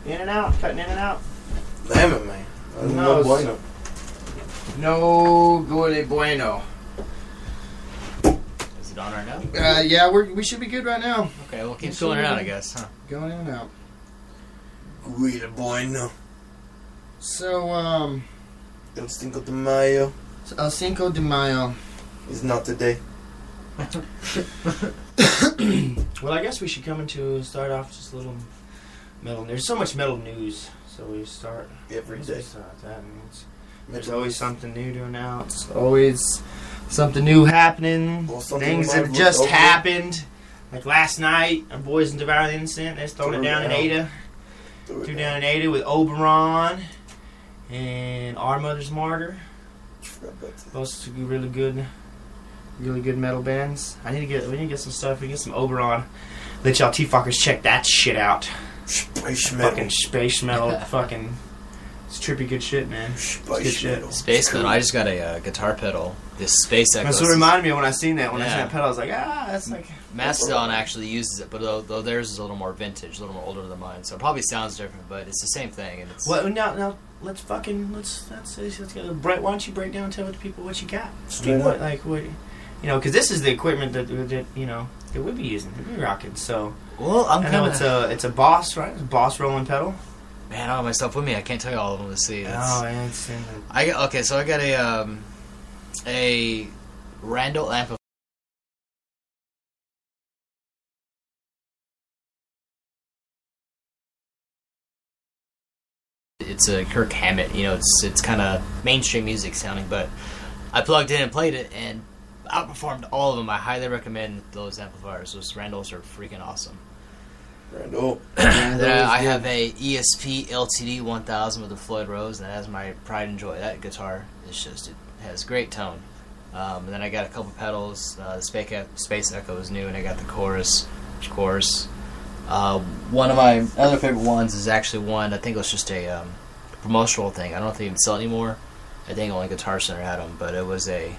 In and out, cutting in and out. Damn it, man. No bueno. No bueno. Is it on right now? Yeah, we should be good right now. Okay, we'll keep filling it out, I guess, huh? Going in and out. Guida bueno. So, El Cinco de Mayo. El Cinco de Mayo. Is not today. Well, I guess we should come into start off just a little metal. There's so much metal news, so we start Every day. That means there's always something new to announce. Always something new happening. Well, Things have just happened. Like last night, our boys in Devour the Innocent, they're throwing it down in Ada. Threw down in Ada with Oberon and Our Mother's Martyr. Those two really good metal bands. We need to get some stuff. We need to get some Oberon. Let y'all TFOKers check that shit out. Space metal. Fucking space metal. Fucking, it's trippy good shit, man. Space metal. Space metal. I just got a guitar pedal. This Space Echo. That's what reminded me of when I seen that. When I seen that pedal, I was like, that's like. Mastodon actually uses it, but though theirs is a little more vintage, a little more older than mine, so it probably sounds different, but it's the same thing. And it's well, now let's get Brett, why don't you break down and tell the people what you got? Because this is the equipment that we'll be using, we'll be rocking. So, well, I know it's a Boss, right? It's a Boss rolling pedal. Man, I don't have my stuff with me. I can't tell you all of them to see. Man, I got a Randall amplifier. It's a Kirk Hammett, it's kind of mainstream music sounding, but I plugged in and played it and outperformed all of them. I highly recommend those amplifiers. Those Randalls are freaking awesome. Randall. I have a ESP LTD 1000 with a Floyd Rose, and that's my pride and joy. That guitar it has great tone. And then I got a couple pedals. The Space Echo is new, and I got the Chorus, of course. One of my other favorite ones is actually one, I think it was just a promotional thing. I don't know if they even sell it anymore. I think only Guitar Center had them, but it was a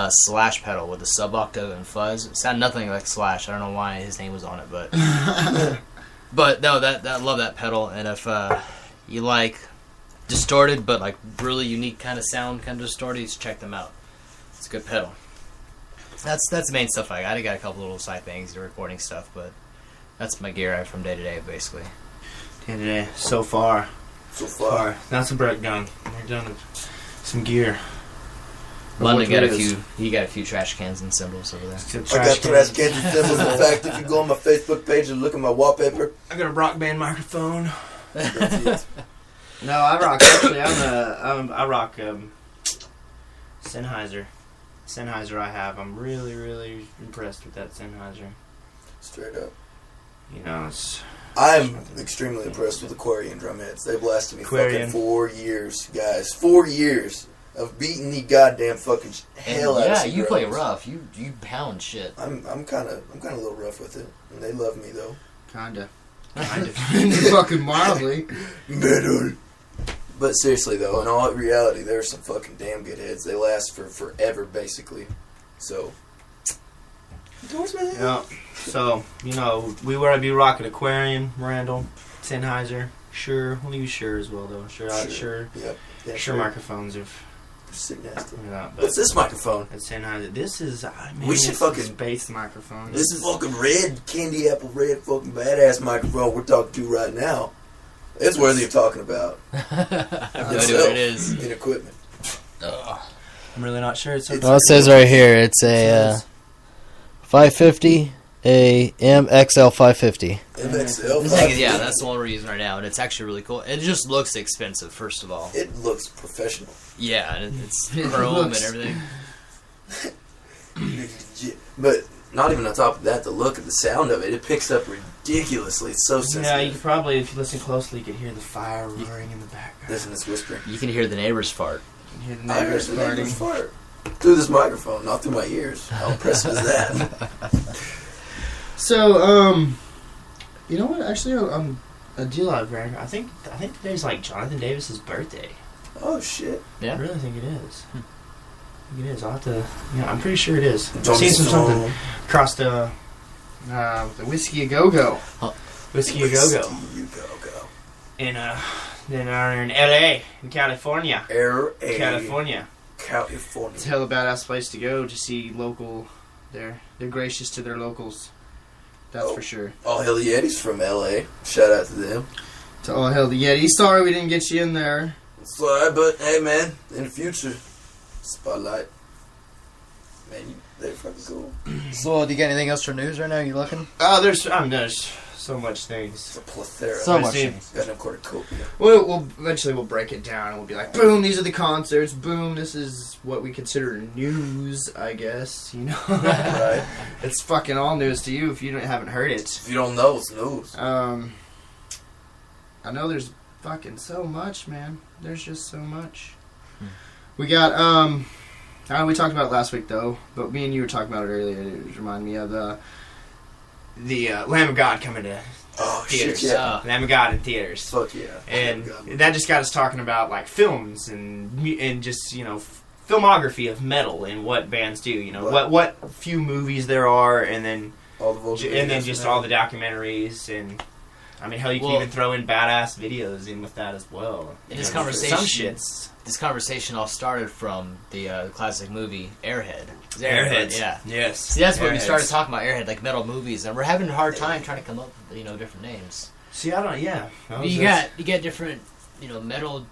Slash pedal with a sub-octave and fuzz. It sounded nothing like Slash. I don't know why his name was on it, but but no, I love that pedal. And if you like distorted but like really unique kind of sound, kind of distorted, just check them out. It's a good pedal. That's the main stuff I got. I got a couple little side things, the recording stuff, but that's my gear I have from day to day, basically. Day to day, so far. That's a breakdown. We're done with some gear. London got a few. You got a few trash cans and cymbals over there. I got trash cans and cymbals. In fact, if you go on my Facebook page and look at my wallpaper, I got a Rock Band microphone. No, I rock. Actually, I rock Sennheiser. Sennheiser I have. I'm really, really impressed with that Sennheiser. Straight up. I'm extremely impressed with Aquarian drum heads. They've lasted me fucking 4 years, guys. 4 years of beating the goddamn fucking hell out of some you drums. play rough. You pound shit. I'm kind of a little rough with it, and they love me though. Kinda. Fucking mildly. Metal. But seriously though, in all reality, there's some fucking damn good heads. They last for forever, basically. So. Yeah. So, we were to be rocking Aquarian, Randall, Sennheiser, Shure. We'll use Shure as well, though. Shure. Yep. Yeah, Shure microphones. Sick nasty. What's this microphone? It's Sennheiser. This is, we should fucking space microphone. This is fucking red, candy apple red, fucking badass microphone we're talking to right now. It's worthy of talking about. I have no idea what it is. In equipment. I'm really not sure. It says right here, it's a 550, a MXL 550. MXL 550. Yeah, that's the one we're using right now, and it's actually really cool. It just looks expensive, first of all. It looks professional. Yeah, and it's chrome and everything. But not even on top of that, the look of the sound of it, it picks up ridiculously. It's so sensitive. Yeah, you could probably, if you listen closely, you could hear the fire roaring in the background. Listen, it's whispering. You can hear the neighbors fart. You can hear the neighbors fart. Through this microphone, not through my ears. How impressive is that? So, you know what? Actually, a deal out there. I think today's like Jonathan Davis's birthday. Oh shit! Yeah, I really think it is. I think it is. I'll have to. I'm pretty sure it is. I've seen something across the Whiskey A Go Go. Whiskey A Go Go. in LA, in California. L.A. California. California. It's a hell of a badass place to go to see local. They're gracious to their locals. That's for sure. All Hell the Yeti's from L.A. Shout out to them. To All Hell the Yeti. Sorry we didn't get you in there. It's alright, but hey, man, in the future, Spotlight. Man, they're fucking cool. So, do you got anything else for news right now? You looking? Oh, there's so much things. It's a plethora. So much things. Got no cornucopia. We'll eventually we'll break it down and we'll be like, boom, these are the concerts. Boom, this is what we consider news, I guess. You know, Right. It's fucking all news to you if you haven't heard it. If you don't know, it's news. I know there's fucking so much, man. There's just so much. We got we talked about it last week though, but me and you were talking about it earlier. It reminded me of the Lamb of God coming to theaters. Shit, yeah. Lamb of God in theaters. Fuck yeah. And that just got us talking about like films and just filmography of metal and what bands do. You know what few movies there are, and then all the just all the documentaries and. I mean, hell, you can even throw in badass videos in with that as well. In this conversation, some shits. This conversation all started from the classic movie Airhead. Airheads, yeah. Yes. See, that's when we started talking about Airhead, like metal movies, and we're having a hard time trying to come up with different names. See, I don't. Yeah. You get different metal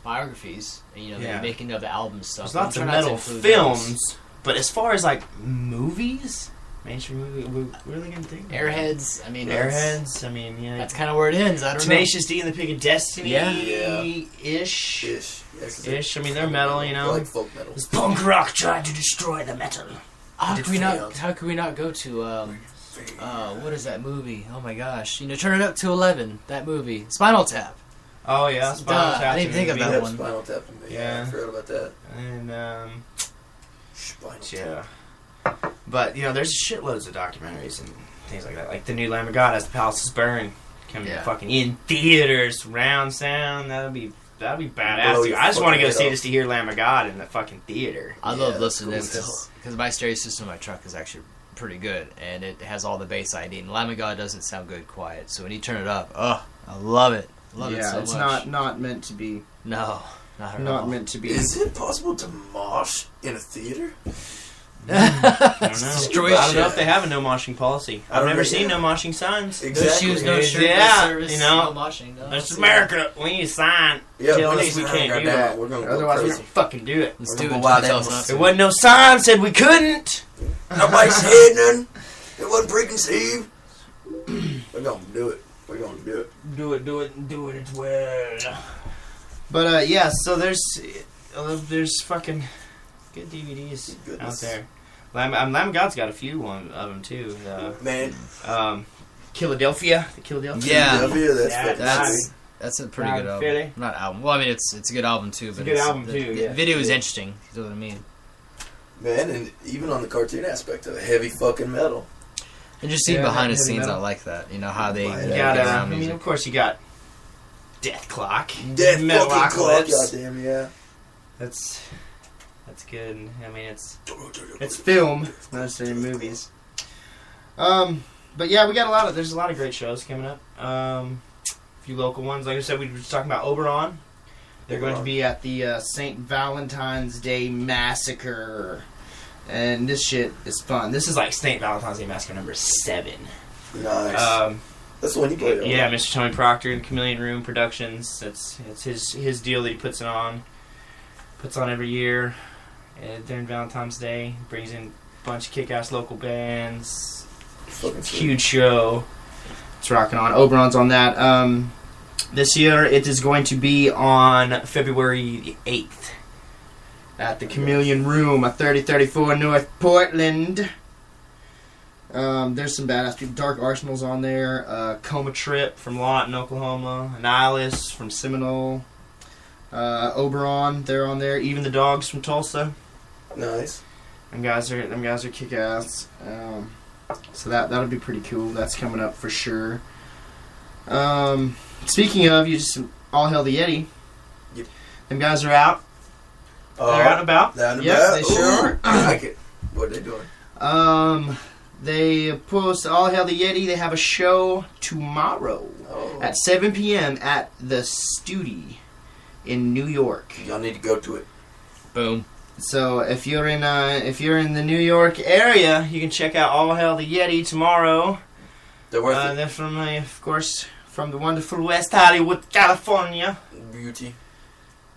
biographies, and the making of the album stuff. There's lots of metal films, but as far as like movies. Mainstream movie, we're really gonna think Airheads. Airheads. I mean, yeah. That's kind of where it ends. I don't know. Tenacious D and the Pig of Destiny. Yeah. Ish. Yes, I mean, they're metal. You know, like folk metal. This punk rock tried to destroy the metal. How could we not go to what is that movie? Oh my gosh! Turn It Up to 11. That movie, Spinal Tap. Oh yeah, Spinal Tap. I didn't think of that one. Spinal Tap. Yeah, I forgot about that. And Spinal Tap. Yeah. But there's shitloads of documentaries and things like that. Like the new Lamb of God as the Palaces Burn coming fucking in theaters, round sound. That'd be badass. Dude. I just want to go see this to hear Lamb of God in the fucking theater. I love listening to this because my stereo system in my truck is actually pretty good and it has all the bass I need. And Lamb of God doesn't sound good quiet, so when you turn it up, I love it. Love it so much. Yeah, it's not meant to be. No, not meant to be. Is it possible to mosh in a theater? I don't know. I don't know if they have a no moshing policy. I've never seen no moshing signs. Exactly. No shoes, no shirt, no service, no moshing. No, that's America. We need a sign. Tell us we can't do that. Otherwise, we don't fucking do it. Let's do it. There wasn't no sign said we couldn't. Nobody said nothing. It wasn't preconceived. We're gonna do it. We're gonna do it. Do it, and do it as well. But so there's fucking good DVDs out there. Lamb of God's got a few of them too. Man, Philadelphia. Yeah, that's a pretty good album. Philly. Not album. Well, I mean it's a good album too. But it's a good album too. The video is interesting. You know what I mean? Man, and even on the cartoon aspect of heavy fucking metal. And just seeing behind the scenes, I like that. How they get around music. I mean, of course, you got Death Clock. Death fucking Clock. Goddamn, yeah. That's good. I mean, it's film, not necessarily movies. But yeah, there's a lot of great shows coming up. A few local ones. Like I said, we were just talking about Oberon. They're going to be at the St. Valentine's Day Massacre. And this shit is fun. This is like St. Valentine's Day Massacre number 7. Nice. That's the one you played. Yeah, Mr. Tony Proctor and Chameleon Room Productions. It's his deal that he puts on every year during Valentine's Day. Brings in a bunch of kick-ass local bands. Huge show. It's rocking on. Oberon's on that. This year it is going to be on February 8th. At the Chameleon Room at 3034 North Portland. There's some badass people. Dark Arsenal's on there. Coma Trip from Lawton, Oklahoma. Annihilus from Seminole. Oberon, they're on there. Even the Dogs from Tulsa. Nice. Them guys are kick ass. So that'll be pretty cool. That's coming up for sure. Speaking of, All Hail the Yeti. Yep. Them guys are out. They're out and about. Yes, they sure are. I like it. What are they doing? They post All Hail the Yeti. They have a show tomorrow at 7 p.m. at the Studi in New York. Y'all need to go to it. Boom. So if you're in the New York area, you can check out All Hail the Yeti tomorrow. They're worth it. They're from, of course, from the wonderful West Hollywood, California. Beauty.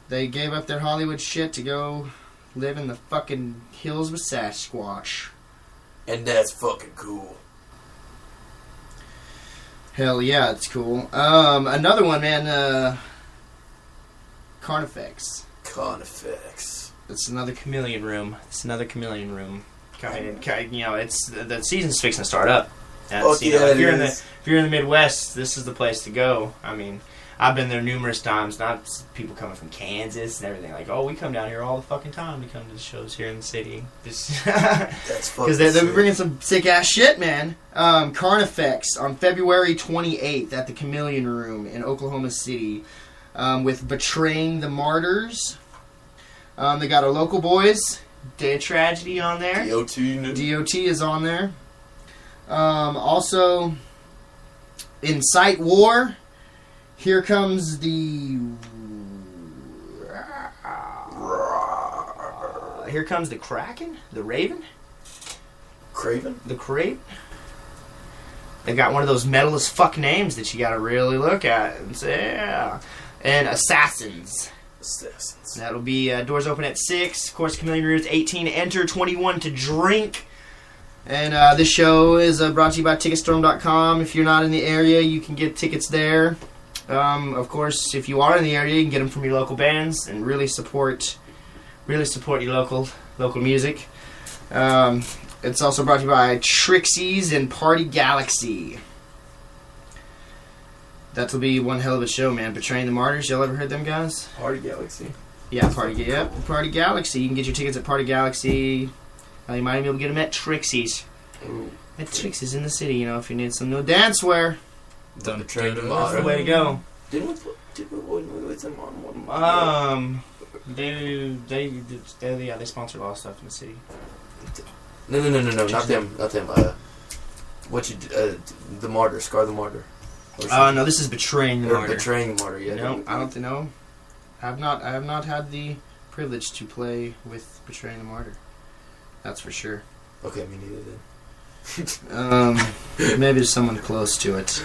They gave up their Hollywood shit to go live in the fucking hills with Sasquatch. And that's fucking cool. Hell yeah, it's cool. Another one, man. Carnifex. Carnifex. It's another chameleon room. You know, it's the season's fixing to start up. Fuck You know, yeah, if you're in the Midwest, this is the place to go. I mean, I've been there numerous times. Not people coming from Kansas and everything. Like, oh, we come down here all the fucking time. We come to the shows here in the city. Just That's fucking because they're sick. bringing some sick ass shit, man. Carnifex on February 28th at the Chameleon Room in Oklahoma City with Betraying the Martyrs. They got our local boys, Day of Tragedy, on there. DOT is on there. Also, Incite War. Here comes the Kraken, the Raven, Craven. the Craven. They got one of those metal as fuck names that you gotta really look at and say, yeah. And Assassins. That'll be doors open at 6. Of course, Chameleon Room's 18 to enter, 21 to drink. And this show is brought to you by Ticketstorm.com. If you're not in the area, you can get tickets there. Of course, if you are in the area, you can get them from your local bands and really support your local music. It's also brought to you by Trixie's and Party Galaxy. That'll be one hell of a show, man. Betraying the Martyrs. Y'all ever heard them guys? Party Galaxy. Yeah, Party Galaxy. You can get your tickets at Party Galaxy. You might even be able to get them at Trixie's. Ooh. At Trixie's in the city, you know, if you need some new dancewear. Betraying the That's the Martyrs. way to go. Didn't we with them on one? They sponsor a lot of stuff in the city. No, not them. The Martyr, Scar the Martyr. No, this is Betraying the Martyr. Betraying the Martyr, yeah. No, I don't know. I have not had the privilege to play with Betraying the Martyr. That's for sure. Okay, me neither then. Maybe there's someone close to it.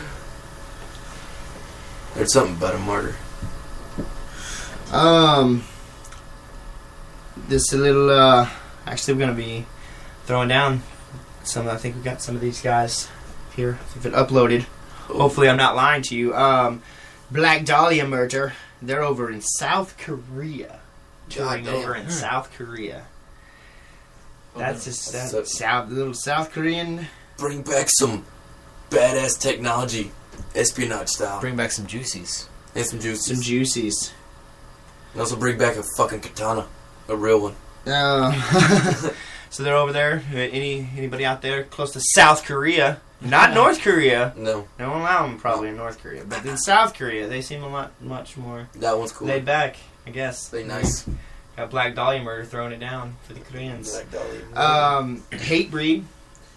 There's something about a martyr. This a little, actually we're going to be throwing down I think we got some of these guys here. If it uploaded. Hopefully I'm not lying to you. Black Dahlia Murder. They're over in South Korea. Touring over in South Korea. That's just little South Korean. Bring back some badass technology, espionage style. Bring back some juicies. And some juices. Some juicies. And also bring back a fucking katana, a real one. So they're over there. Anybody out there close to South Korea? Not North Korea. No. They won't allow them probably in North Korea, but in South Korea they seem much more. That one's cool. Laid back, I guess. They nice. Got Black Dahlia Murder throwing it down for the Koreans. Black Dahlia. Hatebreed.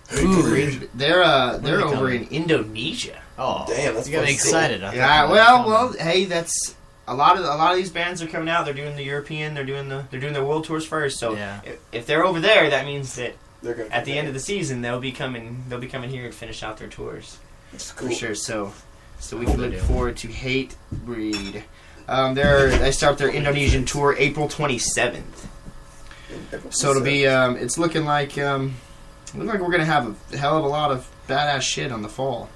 Hatebreed. They're over in Indonesia. Oh, damn! That's you got me excited. Yeah. Well. Hey, that's a lot of these bands are coming out. They're doing the European. They're doing their world tours first. So yeah. if they're over there, that means that They're at the end of the season they'll be coming here to finish out their tours. It's cool. For sure. So we can look forward to Hatebreed. They start their Indonesian tour April 27th. So it'll be. It's looking like we're gonna have a hell of a lot of badass shit on the fall.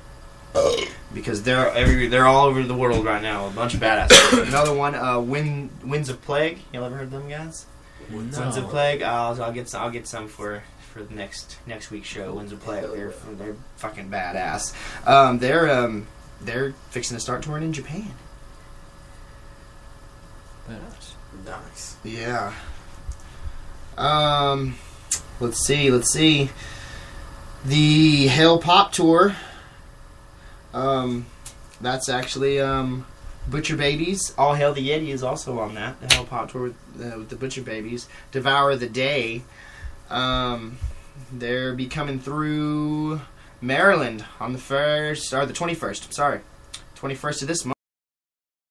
Because they're all over the world right now. A bunch of badass. Another one, Winds of Plague. Y'all ever heard of them guys? No. Winds of Plague. I'll get some for the next week's show. Winds of Plague. They're fucking badass. They're fixing to start touring in Japan. Nice. Yeah. Let's see. The Hell Pop Tour. That's actually Butcher Babies. All Hail the Yeti is also on that. The Hell Pop Tour with the Butcher Babies. Devour the Day. They'll be coming through Maryland on the 21st. I'm sorry. 21st of this month.